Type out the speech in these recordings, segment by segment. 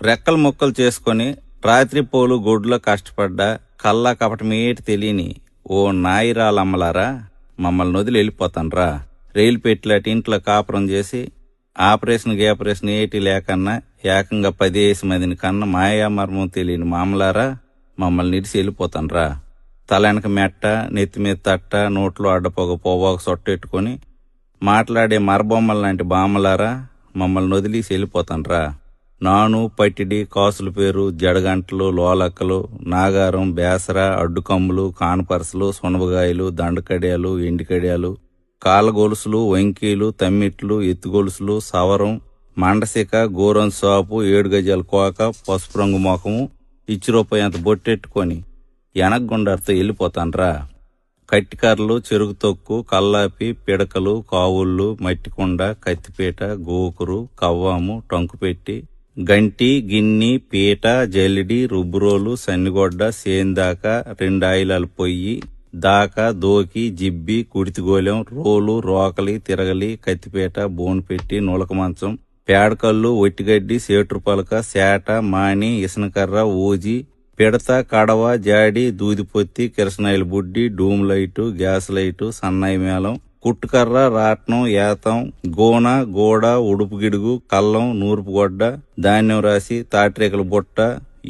రెక్కలు ముక్కలు చేసుకొని రాత్రిపోలు గొడ్లో కష్టపడ్డా కల్లా కపటమేటి తెలియని ఓ నాయిరాలమ్మలారా, మమ్మల్ని వదిలి వెళ్ళిపోతాన్రా. రైలు పెట్టిలాటి ఇంట్లో కాపురం చేసి ఆపరేషన్ ఏటి లేకన్నా ఏకంగా 10 మందిని కన్న మాయామర్మం తెలియని మామలారా, మమ్మల్ని ఇడిసి వెళ్ళిపోతాన్రా. తలెనక మెట్ట, నెత్తిమీద తట్ట, నోట్లో అడ్డపోగ పోవాకు సొట్టెట్టుకొని మాట్లాడే మరబొమ్మల లాంటి బామ్మలారా, మమ్మల్ని వదిలేసి వెళ్ళిపోతాన్రా. నాను, పట్టిడి, కాసుల పేరు, జడగంటలు, లోలక్కలు, నాగారం, బేసర, అడ్డుకమ్ములు, కానపరసలు, సునబగాయలు, దండకడియాలు, ఎండికడియాలు, కాళ్ళ గొలుసులు, వంకీలు, తమ్మిట్లు, ఎత్తుగొలుసులు, సవరం, మండసిక, గోరం సాపు, 7 గజాల కోక, పసుపు రంగు మొఖము, ఇచ్చిరూపాయంత బొట్టెట్టుకొని ఎనగగుండారితో వెళ్ళిపోతాన్రా. కట్టికర్రలు, చెరుకు తొక్కు, కల్లాపి, పిడకలు, కావుళ్ళు, మట్టికొండ, కత్తిపీట, గోకురు, కవ్వాము, టంకుపెట్టి, గంటి, గిన్ని, పీట, జల్లిడి, రుబ్బురోలు, సన్నిగొడ్డ, సేందాక, 2 ఆయిలాల పొయ్యి, దాకా, దోకి, జిబ్బి, కుడితిగోలెం, రోలు, రోకలి, తిరగలి, కత్తిపీట, బోన్పెట్టి, నులక మంచం, పేడకల్లు, ఒట్టిగడ్డి, సేట్రు పలక, సేట, మాని, ఇసనకర్ర, ఊజి, పిడత, కడవ, జాడి, దూదిపొత్తి, కిరసనాయిల బుడ్డి, డూమ్ లైటు, గ్యాస్ లైటు, సన్నాయి మేళం, కుట్టుకర్ర, రాట్నం, ఏతం, గోన, గోడ, ఉడుపు గిడుగు, కల్లం, నూర్పుగొడ్డ, ధాన్యం రాసి, తాటిరేకల బుట్ట,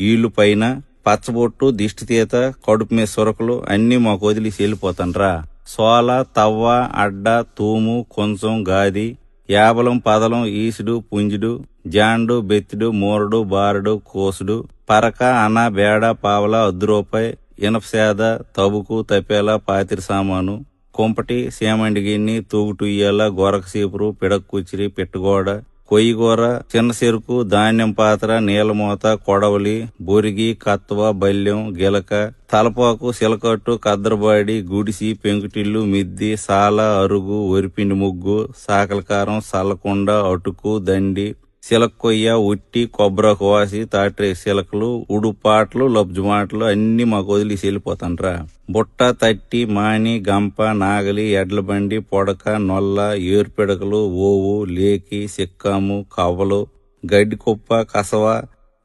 ఈళ్లు పైన, పచ్చబొట్టు, దిష్టితీత, కడుపు మీద సొరకలు అన్నీ మాకు వదిలేసి వెళ్ళిపోతాన్రా. సోల, తవ్వ, అడ్డ, తూము, కొంచెం, గాది, యాబలం, పదలం, ఈసుడు, పుంజుడు, జాండు, బెత్తిడు, మూరడు, బారడు, కోసుడు, పరక, అన, బేడ, పావల, ₹10, ఇనపసేద, తబుకు, తపేల, పాతిరి సామాను, కుంపటి, సేమండి గిన్ని, తూగుటుయ్యాల, గొరక సీపురు, పిడక్ కుచిరి, పిట్టగోడ, కొయ్యిగూర, చిన్న చెరుకు, ధాన్యం పాత్ర, నీలమూత, కొడవలి, బొరిగి, కత్వ, బల్యం, గిలక, తలపాకు, సిలకట్టు, కద్దరబాడి, గుడిసి, పెంకుటిల్లు, మిద్ది, సాల, అరుగు, వరిపిండి ముగ్గు, సాకలకారం, సల్లకుండ, అటుకు, దండి, సిలక్కొయ్య, ఉట్టి, కొబ్బరాకు వాసి, తాట్రే సిలకలు, ఉడుపాట్లు, లబ్జుమాటలు అన్ని మాకు వదిలేసి వెళ్ళిపోతాన్రా. బుట్ట, తట్టి, మాని, గంప, నాగలి, ఎడ్లబండి, పొడక, నొల్ల, ఏరుపిడకలు, ఓవు, లేకి, సిక్కాము, కవ్వలు, గడ్డి కుప్ప, కసవ,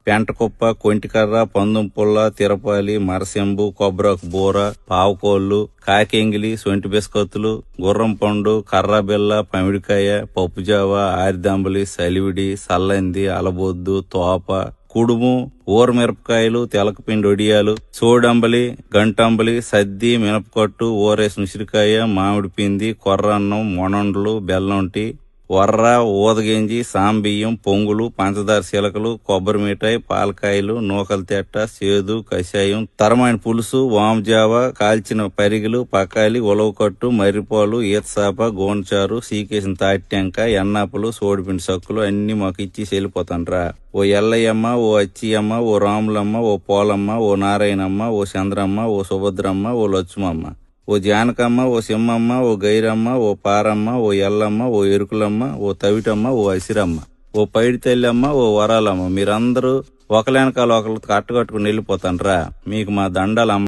పెంటకుప్ప, కొంటికర్ర, పందుం పుల్ల, తిరపాలి, మరసెంబు, కొబ్బరాకు బూర, పావుకోళ్లు, కాకెంగిలి, సొంటి బిస్కత్తులు, గుర్రం పండు, కర్రాబిల్ల, పమిడికాయ, పప్పుజావ, ఆరిదంబలి, సలివిడి, సల్లంది, అలబొద్దు, తోప, కుడుము, ఊరమిరపకాయలు, తెలకపిండి ఒడియాలు, సోడంబలి, గంటంబలి, సద్ది, మినపకట్టు, ఊరేసిన ఉసిరికాయ, మామిడి పిండి, కొర్రన్నం, మొనండ్లు, బెల్లంటి, వర్ర, ఊదగింజి, సాంబియ్యం, పొంగులు, పంచదార శిలకలు, కొబ్బరి మిఠాయి, పాలకాయలు, నూకల తెట్ట, సేదు, కషాయం, తరమైన పులుసు, వామజావ, కాల్చిన పరిగిలు, పకాలి, ఉలవకట్టు, మర్రిపాలు, ఈతసాప, గోనచారు, సీకేసిన తాటిటెంక, ఎన్నాపలు, సోడిపిండి సక్కులు అన్ని మాకు ఇచ్చి వెళ్ళిపోతాన్రా. ఓ ఎల్లయ్యమ్మ, ఓ అచ్చియమ్మ, ఓ రాములమ్మ, ఓ పోలమ్మ, ఓ నారాయణమ్మ, ఓ చంద్రమ్మ, ఓ సుభద్రమ్మ, ఓ లక్ష్మమ్మ, ఓ జానకమ్మ, ఓ సింహమ్మ, ఓ గైరమ్మ, ఓ పారమ్మ, ఓ ఎల్లమ్మ, ఓ ఎరుకులమ్మ, ఓ తవిటమ్మ, ఓ అసిరమ్మ, ఓ పైడి తల్లమ్మ, ఓ వరాలమ్మ, మీరందరూ ఒకలేనకాల ఒకరు కట్టకట్టుకుని వెళ్ళిపోతాన్రా. మీకు మా దండాలమ్మ.